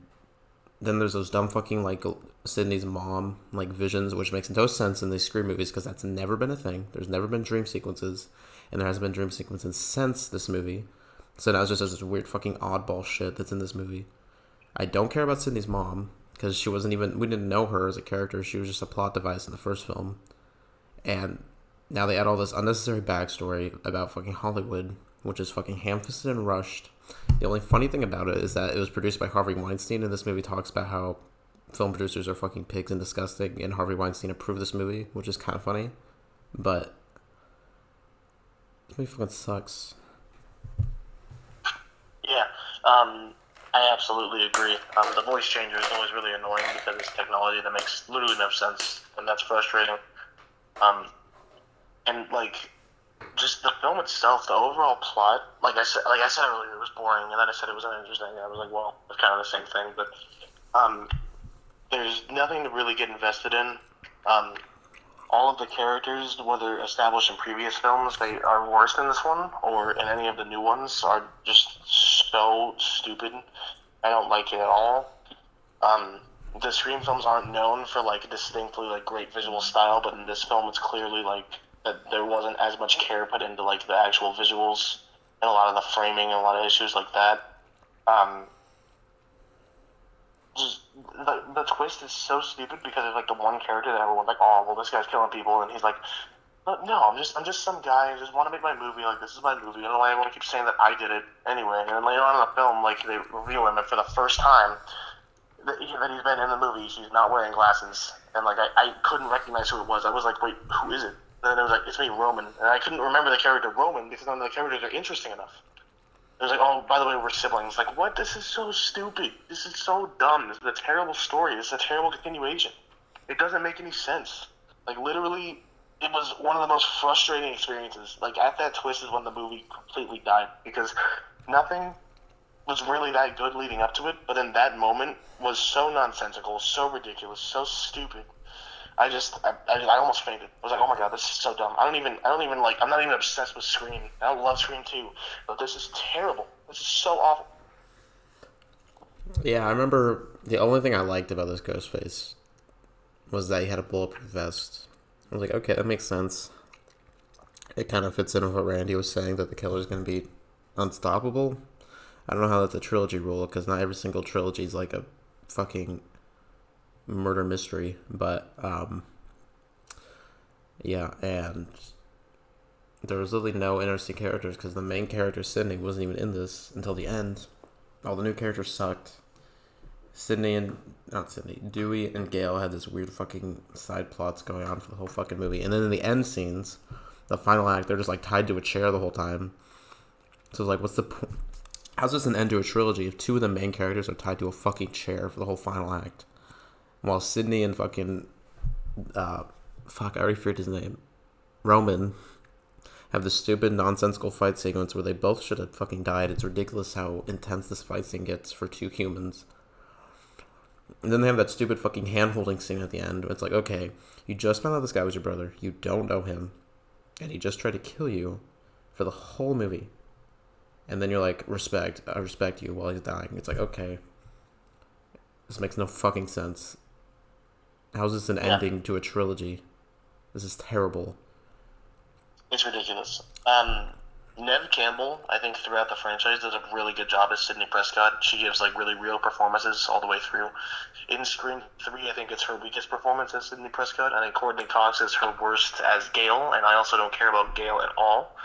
then there's those dumb fucking like Sydney's mom like visions, which makes no sense in these Scream movies because that's never been a thing. There's never been dream sequences, and there hasn't been dream sequences since this movie. So now it's just this weird fucking oddball shit that's in this movie. I don't care about Sydney's mom because we didn't know her as a character. She was just a plot device in the first film. And now they add all this unnecessary backstory about fucking Hollywood, which is fucking ham-fisted and rushed. The only funny thing about it is that it was produced by Harvey Weinstein, and this movie talks about how film producers are fucking pigs and disgusting, and Harvey Weinstein approved this movie, which is kind of funny. But this movie fucking sucks. Yeah. I absolutely agree. The voice changer is always really annoying because it's technology that makes literally no sense, and that's frustrating. Um, and like just the film itself, the overall plot, like I said earlier, it was boring, and then I said it was uninteresting. And I was like, well, it's kind of the same thing, but um, there's nothing to really get invested in. Um, all of the characters, whether established in previous films, they are worse than this one, or in any of the new ones, are just so stupid. I don't like it at all. Um, the Scream films aren't known for like distinctly like great visual style, but in this film, it's clearly like that there wasn't as much care put into like the actual visuals and a lot of the framing and a lot of issues like that. Um, just the twist is so stupid because it's like the one character that everyone's like, oh well, this guy's killing people, and he's like, no, I'm just some guy. I just want to make my movie. Like this is my movie. I don't know why everyone keeps saying that I did it anyway. And then later on in the film, like they reveal him, and for the first time that he's been in the movie, he's not wearing glasses, and like I couldn't recognize who it was. I was like, wait, who is it? And then it was like, it's me, Roman, and I couldn't remember the character Roman because none of the characters are interesting enough. It was like, oh, by the way, we're siblings. Like, what? This is so stupid. This is so dumb. This is a terrible story. This is a terrible continuation. It doesn't make any sense. Like, literally, it was one of the most frustrating experiences. Like, at that twist is when the movie completely died because nothing was really that good leading up to it, but then that moment was so nonsensical, so ridiculous, so stupid. I almost fainted. I was like, oh my god, this is so dumb. I don't even like, I'm not even obsessed with Scream. I love Scream 2, but this is terrible. This is so awful. Yeah, I remember the only thing I liked about this Ghostface was that he had a bulletproof vest. I was like, okay, that makes sense. It kind of fits in with what Randy was saying that the killer's going to be unstoppable. I don't know how that's a trilogy rule because not every single trilogy is like a fucking murder mystery, but yeah, and there was literally no interesting characters because the main character Sydney wasn't even in this until the end. All the new characters sucked. Dewey and Gail had this weird fucking side plots going on for the whole fucking movie, and then in the end scenes, the final act, they're just like tied to a chair the whole time. So like, what's the point? How's this an end to a trilogy if two of the main characters are tied to a fucking chair for the whole final act? While Sydney and fucking I already forget his name, Roman, have this stupid nonsensical fight sequence where they both should have fucking died. It's ridiculous how intense this fight scene gets for two humans. And then they have that stupid fucking hand holding scene at the end. It's like, okay, you just found out this guy was your brother. You don't know him, and he just tried to kill you for the whole movie. And then you're like, I respect you while he's dying. It's like, okay, this makes no fucking sense. How's this an Yeah, ending to a trilogy? This is terrible. it's ridiculous. Neve Campbell, I think throughout the franchise, does a really good job as Sidney Prescott. She gives like really real performances all the way through. In Scream 3, I think it's her weakest performance as Sidney Prescott. I think Courtney Cox is her worst as Gale, and I also don't care about Gale at all.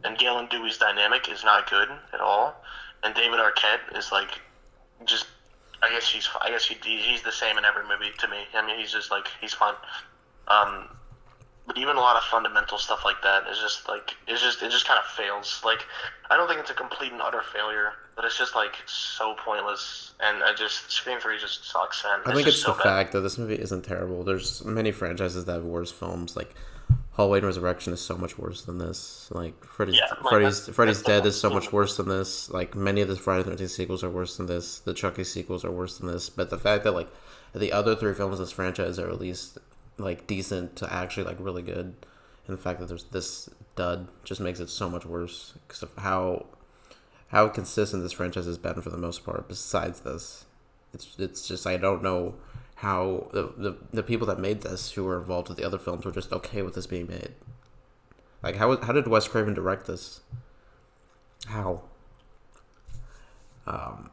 And Gale and Dewey's dynamic is not good at all. And David Arquette is like just he's the same in every movie to me. I mean, he's just like he's fun. Um, but even a lot of fundamental stuff like that is just like it just kind of fails. Like I don't think it's a complete and utter failure, but it's just like so pointless. And I just Scream 3 just sucks, and I it's think just it's the so bad. fact that this movie isn't terrible. There's many franchises that have worse films. Like Halloween Resurrection is so much worse than this. Like Yeah, like Freddy's that's Dead is so definitely much worse than this. Like many of the Friday the 13th sequels are worse than this. The Chucky sequels are worse than this. But the fact that like the other three films in this franchise are at least like decent to actually like really good, and the fact that there's this dud just makes it so much worse because of how consistent this franchise has been for the most part. Besides this, it's just I don't know how the people that made this who were involved with the other films were just okay with this being made. Like how did Wes Craven direct this? How? Um,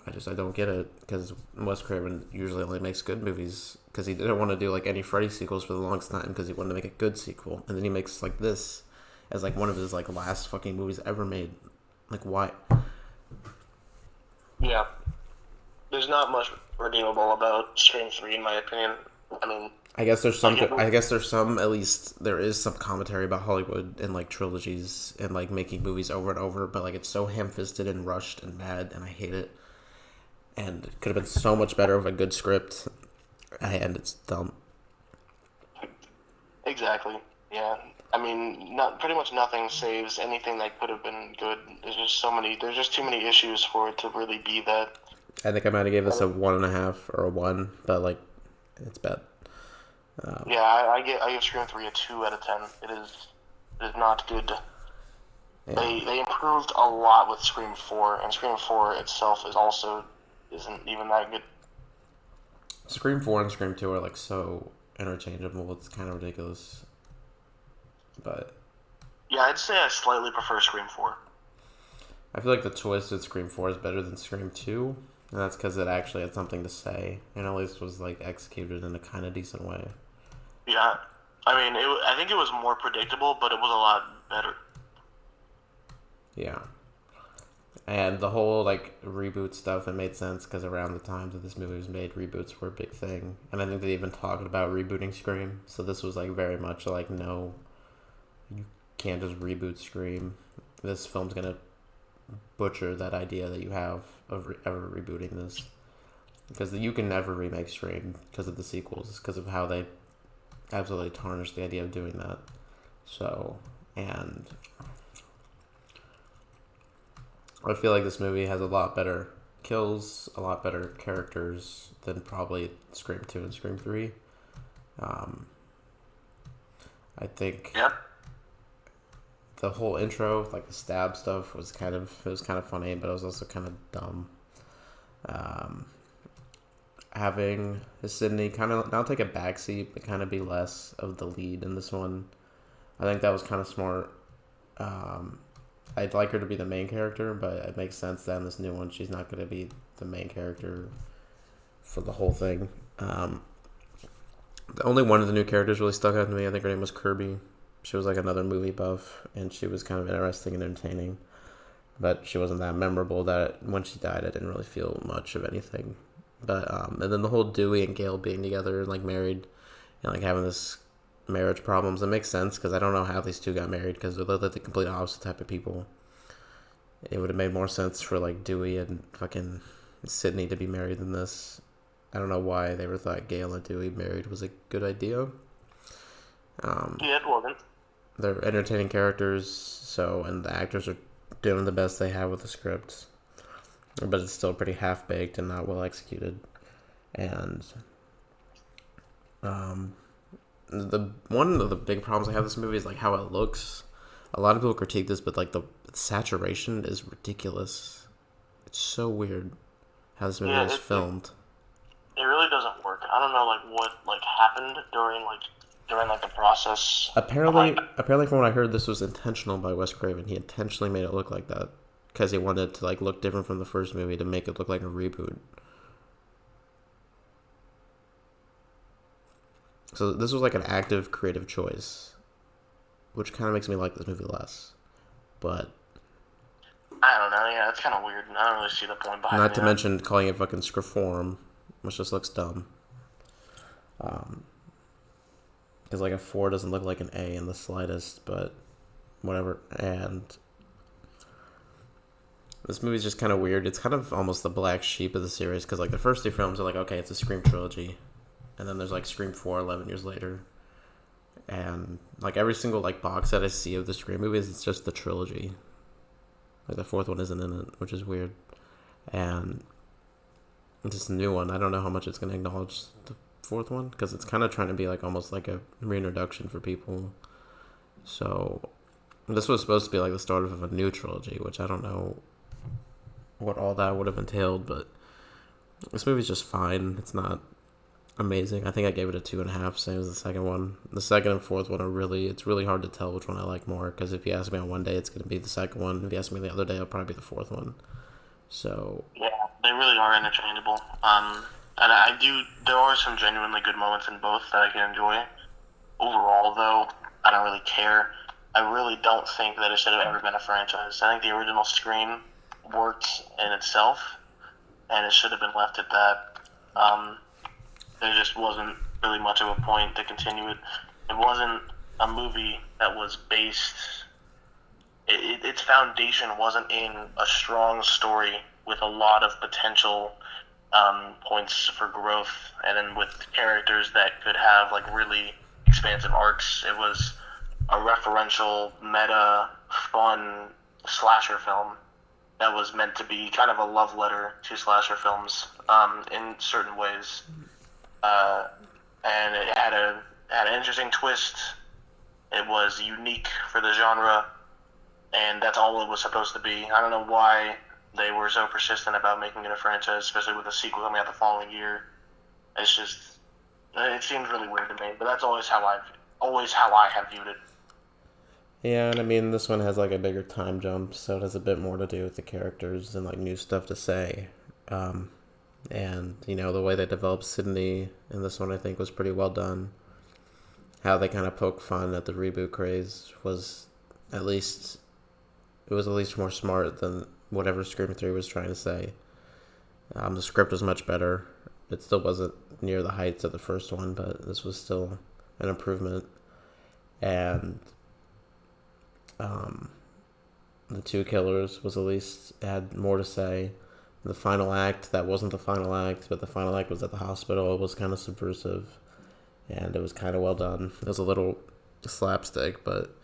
I don't get it because Wes Craven usually only makes good movies because he didn't want to do like any Freddy sequels for the longest time because he wanted to make a good sequel, and then he makes like this as like one of his like last fucking movies ever made. Like why? yeah. There's not much redeemable about Scream 3 in my opinion. I mean, Like it, I guess there's some. At least there is some commentary about Hollywood and like trilogies and like making movies over and over. But like it's so ham-fisted and rushed and bad, and I hate it. And it could have been so much better with a good script, and it's dumb. exactly. Yeah. I mean, not pretty much nothing saves anything that could have been good. There's just so many. There's just too many issues for it to really be that. I think I might have gave this a 1.5 or a 1, but like it's bad. Yeah, I give Scream 3 a 2 out of 10. It is not good. Yeah. They improved a lot with Scream 4, and Scream 4 itself isn't even that good. Scream 4 and Scream 2 are like so interchangeable. It's kind of ridiculous. But Yeah, I'd say I slightly prefer Scream 4. I feel like the twist in Scream 4 is better than Scream 2. And that's because it actually had something to say. And at least was like executed in a kind of decent way. Yeah, I mean, I think it was more predictable, but it was a lot better. Yeah. And the whole like reboot stuff, it made sense because around the time that this movie was made, reboots were a big thing. And I think they even talked about rebooting Scream. So this was like very much like, no, you can't just reboot Scream. This film's gonna butcher that idea that you have of ever rebooting this, because you can never remake Scream because of the sequels, because of how they absolutely tarnished the idea of doing that. So, and I feel like this movie has a lot better kills, a lot better characters than probably Scream 2 and Scream 3. Um, I think Yep. the whole intro, like the stab stuff, was kind of funny, but it was also kind of dumb. Um, Having Sydney kind of now take a backseat, but kind of be less of the lead in this one, I think that was kind of smart. Um, I'd like her to be the main character, but it makes sense that in this new one, she's not going to be the main character for the whole thing. The only one of the new characters really stuck out to me. I think her name was Kirby. She was like another movie buff, and she was kind of interesting and entertaining. But she wasn't that memorable that when she died, I didn't really feel much of anything. But and then the whole Dewey and Gail being together and like married and like having this marriage problems, it makes sense because I don't know how these two got married because they're like the complete opposite type of people. It would have made more sense for like Dewey and fucking Sydney to be married than this. I don't know why they ever thought Gail and Dewey married was a good idea. Yeah, it wasn't. They're entertaining characters, so and the actors are doing the best they have with the script, but it's still pretty half baked and not well executed. And the one of the big problems I have with this movie is like how it looks. A lot of people critique this, but like the saturation is ridiculous. It's so weird how this movie Yeah, is filmed. it really doesn't work. I don't know like what like happened during like the process. Apparently, Like apparently, from what I heard, this was intentional by Wes Craven. He intentionally made it look like that because he wanted to like look different from the first movie to make it look like a reboot. So this was like an active creative choice, which kind of makes me like this movie less. But I don't know. Yeah, it's kind of weird. I don't really see the point behind not it. to mention calling it fucking scriform, which just looks dumb. Because like a 4 doesn't look like an A in the slightest, but whatever. And this movie's just kind of weird. It's kind of almost the black sheep of the series because like the first two films are like, okay, it's a Scream trilogy, and then there's like Scream 4 11 years later, and like every single like box that I see of the Scream movies, it's just the trilogy. Like the fourth one isn't in it, which is weird. And this new one, I don't know how much it's going to acknowledge the fourth one because it's kind of trying to be like almost like a reintroduction for people. So this was supposed to be like the start of a new trilogy, which I don't know what all that would have entailed, but this movie's just fine. It's not amazing. I think I gave it a 2.5, same as the second one. The second and fourth one it's really hard to tell which one I like more because if you ask me on one day, it's going to be the second one. If you ask me the other day, it'll probably be the fourth one. So Yeah, they really are interchangeable. And there are some genuinely good moments in both that I can enjoy. Overall, though, I don't really care. I really don't think that it should have ever been a franchise. I think the original Scream worked in itself, and it should have been left at that. There just wasn't really much of a point to continue it. It wasn't a movie that was based. Its foundation wasn't in a strong story with a lot of potential points for growth, and then with characters that could have like really expansive arcs. It was a referential, meta, fun slasher film that was meant to be kind of a love letter to slasher films in certain ways, uh, and it had an interesting twist. It was unique for the genre, and that's all it was supposed to be. I don't know why they were so persistent about making it a franchise, especially with a sequel coming out the following year. It's just it seems really weird to me, but that's always how I have viewed it. Yeah, and I mean, this one has like a bigger time jump, so it has a bit more to do with the characters and like new stuff to say. Um, and the way they developed Sydney in this one, I think, was pretty well done. How they kind of poke fun at the reboot craze was at least it was at least more smart than whatever Scream 3 was trying to say. The script was much better. It still wasn't near the heights of the first one, but this was still an improvement. And um, the two killers was at least had more to say. The final act, that wasn't the final act, but the final act was at the hospital. It was kind of subversive, and it was kind of well done. It was a little slapstick, but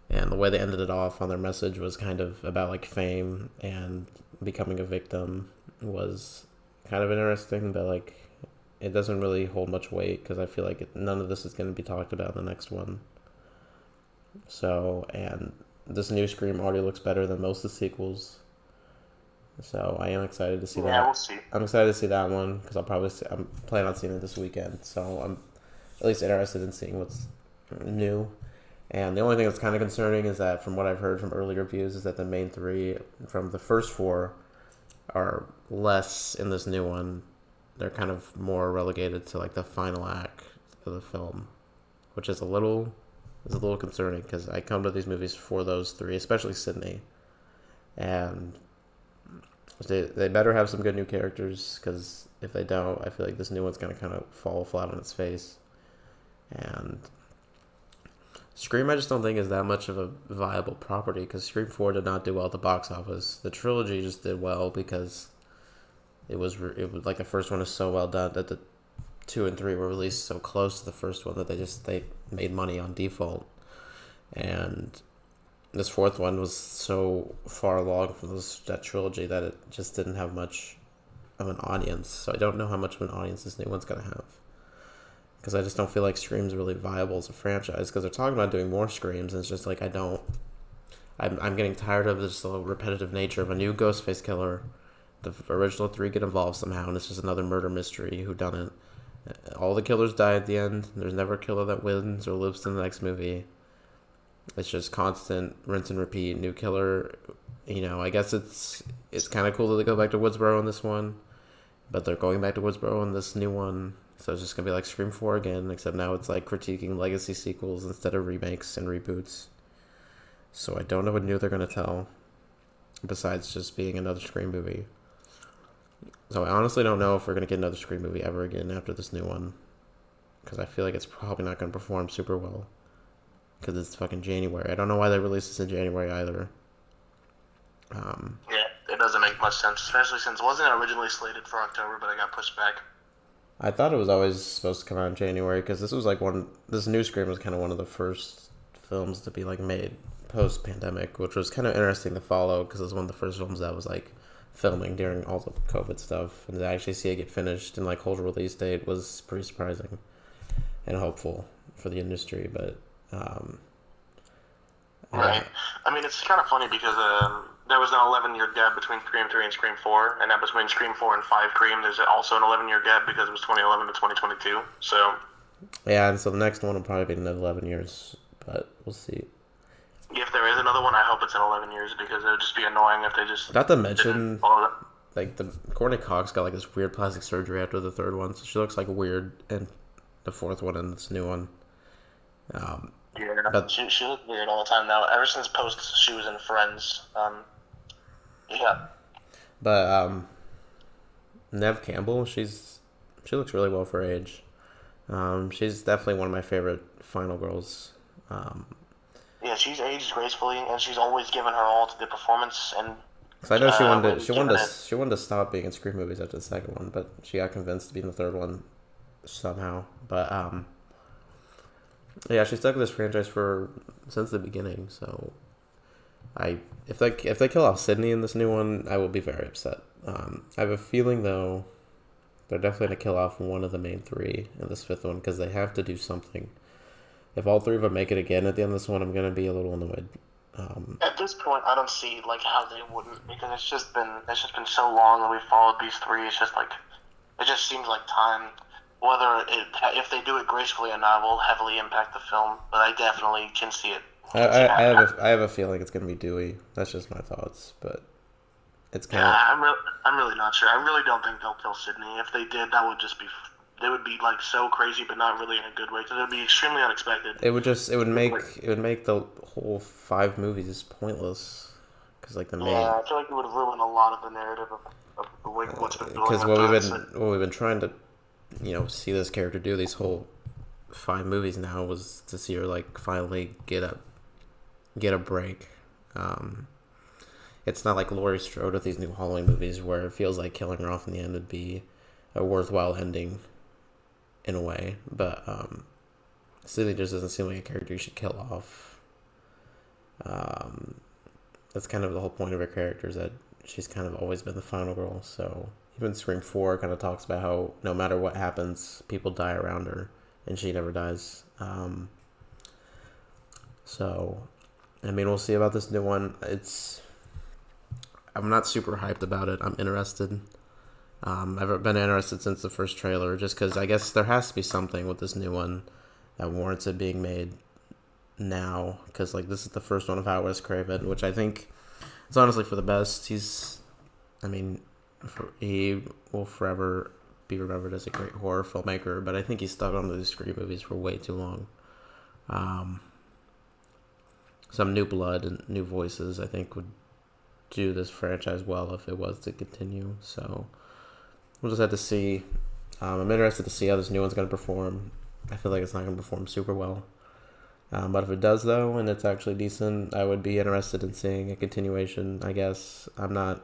and the way they ended it off on their message was kind of about like fame and becoming a victim was kind of interesting, but like it doesn't really hold much weight because I feel like none of this is going to be talked about in the next one. So, and this new Scream already looks better than most of the sequels. So I am excited to see that. Yeah, we'll see. I'm excited to see that one because I'm planning on seeing it this weekend. So I'm at least interested in seeing what's new. And the only thing that's kind of concerning is that from what I've heard from early reviews is that the main three from the first four are less in this new one. They're kind of more relegated to like the final act of the film, which is a little concerning because I come to these movies for those three, especially Sydney, and they better have some good new characters because if they don't, I feel like this new one's gonna kind of fall flat on its face. And Scream, I just don't think is that much of a viable property because Scream 4 did not do well at the box office. The trilogy just did well because it was like the first one is so well done that the 2 and 3 were released so close to the first one that they made money on default. And this fourth one was so far along from that trilogy that it just didn't have much of an audience. So I don't know how much of an audience this new one's gonna have. Because I just don't feel like Scream's really viable as a franchise. Because they're talking about doing more Screams, and it's just like I'm getting tired of this little repetitive nature of a new Ghostface killer. The original three get involved somehow, and it's just another murder mystery. Who done it? All the killers die at the end. There's never a killer that wins or lives in the next movie. It's just constant rinse and repeat. New killer. I guess it's kind of cool that they go back to Woodsboro in this one, but they're going back to Woodsboro in this new one. So it's just gonna be like Scream 4 again, except now it's like critiquing legacy sequels instead of remakes and reboots. So I don't know what new they're gonna tell, besides just being another Scream movie. So I honestly don't know if we're gonna get another Scream movie ever again after this new one, because I feel like it's probably not gonna perform super well. Because it's fucking January. I don't know why they released this in January either. Yeah, it doesn't make much sense, especially since it wasn't originally slated for October, but it got pushed back. I thought it was always supposed to come out in January because this was like this new Scream was kind of one of the first films to be like made post pandemic, which was kind of interesting to follow because it was one of the first films that was like filming during all the COVID stuff, and to actually see it get finished and like hold a release date was pretty surprising and hopeful for the industry. But Right. I mean, it's kind of funny because there was an 11-year gap between Scream 3 and Scream 4, and now between Scream 4 and 5 Scream, there's also an 11-year gap because it was 2011 to 2022. So. Yeah, and so the next one will probably be another 11 years, but we'll see. If there is another one, I hope it's in 11 years because it would just be annoying if they just. Not to mention, like the Courtney Cox got like this weird plastic surgery after the third one, so she looks like weird in the fourth one and this new one. Yeah, but she looks weird all the time now. Ever since post she was in Friends. Yeah. But Nev Campbell, she looks really well for her age. She's definitely one of my favorite final girls. Um, Yeah, she's aged gracefully, and she's always given her all to the performance. And so I know when given it, she wanted to stop being in Scream movies after the second one, but she got convinced to be in the third one somehow. But yeah, she stuck with this franchise for since the beginning. So I if they kill off Sydney in this new one, I will be very upset. I have a feeling though they're definitely gonna kill off one of the main three in this fifth one because they have to do something. If all three of them make it again at the end of this one, I'm gonna be a little annoyed. at this point, I don't see like how they wouldn't, because it's just been so long that we followed these three. It's just like it just seems like time. Whether if they do it gracefully or not will heavily impact the film, but I definitely can see it. Can see it happening. I have a feeling it's gonna be Dewey. That's just my thoughts, but it's Yeah, kind of I'm really not sure. I really don't think they'll kill Sydney. If they did, that would just be, they would be like so crazy, but not really in a good way. Because it would be extremely unexpected. Like, it would make the whole five movies pointless because like the main yeah, I feel like it would ruin a lot of the narrative of the way what's been building because up to it. So, what we've been trying to see this character do these whole five movies now was to see her like finally get a break. Um, it's not like Laurie Strode with these new Halloween movies where it feels like killing her off in the end would be a worthwhile ending in a way, but Sydney just doesn't seem like a character you should kill off. Um, that's kind of the whole point of her character is that she's kind of always been the final girl. So even Scream 4 kind of talks about how no matter what happens, people die around her, and she never dies. So, I mean, we'll see about this new one. I'm not super hyped about it. I'm interested. I've been interested since the first trailer, just because I guess there has to be something with this new one that warrants it being made now. Because like this is the first one of How Wes Craven, which I think is honestly for the best. I mean, he will forever be remembered as a great horror filmmaker, but I think he's stuck on these Scream movies for way too long. Some new blood and new voices, I think, would do this franchise well if it was to continue. So we'll just have to see. I'm interested to see how this new one's going to perform. I feel like it's not going to perform super well. But if it does, though, and it's actually decent, I would be interested in seeing a continuation, I guess. I'm not.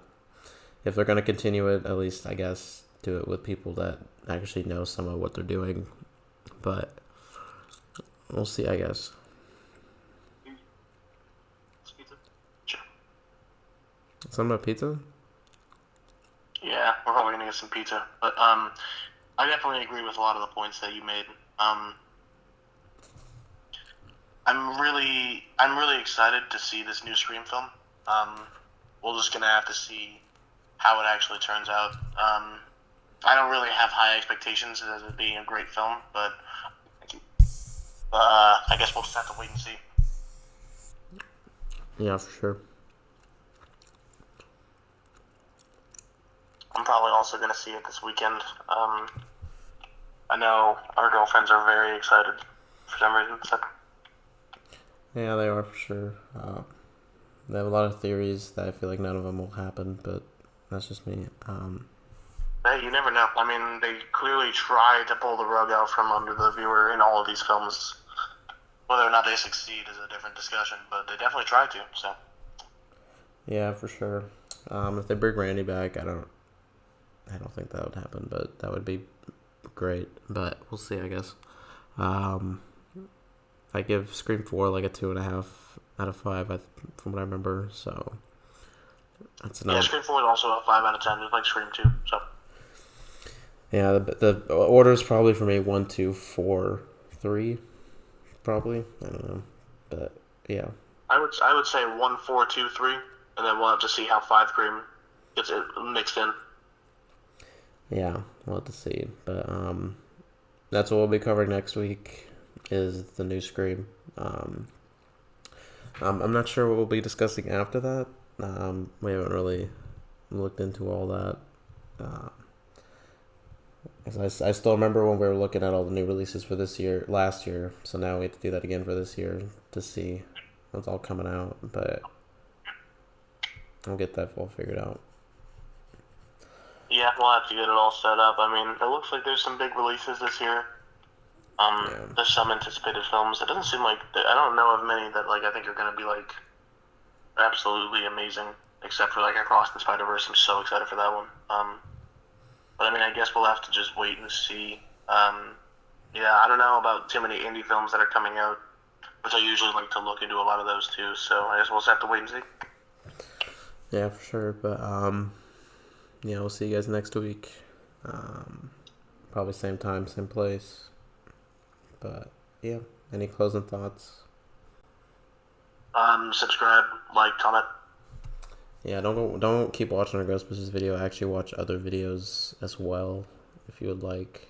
If they're going to continue it, at least, I guess, do it with people that actually know some of what they're doing. But we'll see, I guess. Something about pizza? yeah, we're probably gonna get some pizza, but I definitely agree with a lot of the points that you made. I'm really excited to see this new Scream film. We're just gonna have to see how it actually turns out. I don't really have high expectations as it being a great film, but I guess we'll just have to wait and see. Yeah, for sure. I'm probably also gonna see it this weekend. I know our girlfriends are very excited for some reason. So. Yeah, they are for sure. They have a lot of theories that I feel like none of them will happen, but that's just me. Hey, you never know. I mean, they clearly try to pull the rug out from under the viewer in all of these films. Whether or not they succeed is a different discussion, but they definitely try to. So. Yeah, for sure. If they bring Randy back, I don't think that would happen, but that would be great. But we'll see, I guess. I give Scream 4 like a 2.5 out of 5 from what I remember. So that's enough. Yeah, Scream 4 is also a 5 out of 10, just like Scream 2. So. Yeah, the order is probably for me 1, 2, 4, 3. Probably, I don't know, but yeah. I would say 1, 4, 2, 3, and then we'll have to see how 5 Scream gets it mixed in. Yeah, we'll have to see. But that's what we'll be covering next week is the new Scream. I'm not sure what we'll be discussing after that. We haven't really looked into all that. I still remember when we were looking at all the new releases for last year. So now we have to do that again for this year to see what's all coming out. But we'll get that all figured out. Yeah, we'll have to get it all set up. I mean, it looks like there's some big releases this year. Yeah. There's some anticipated films. It doesn't seem like I don't know of many that like I think are gonna be like absolutely amazing, except for like Across the Spider-Verse. I'm so excited for that one. But I mean, I guess we'll have to just wait and see. Yeah, I don't know about too many indie films that are coming out, which I usually like to look into a lot of those too. So I guess we'll just have to wait and see. Yeah, for sure. But yeah, we'll see you guys next week. Probably same time, same place. But yeah, any closing thoughts? Subscribe, like, comment. Yeah, don't keep watching our Ghostbusters video. Actually, watch other videos as well if you would like.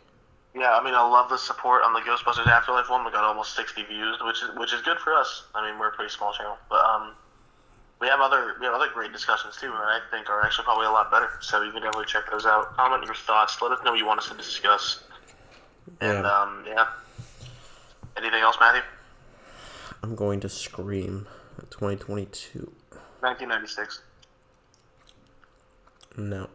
Yeah, I mean, I love the support on the Ghostbusters Afterlife one. We got almost 60 views, which is good for us. I mean, we're a pretty small channel, but we have other great discussions too, and I think are actually probably a lot better. So you can definitely check those out. Comment your thoughts. Let us know what you want us to discuss. And Yeah, yeah. Anything else, Matthew? I'm going to Scream 2022. 1996. No.